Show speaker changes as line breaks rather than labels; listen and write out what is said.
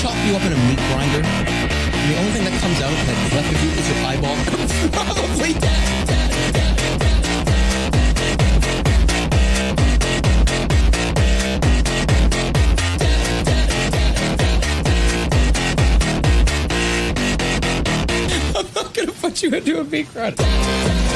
chop you up in a meat grinder, and the only thing that comes out that's left of you is your eyeball, probably I'm not gonna put you into a meat grinder.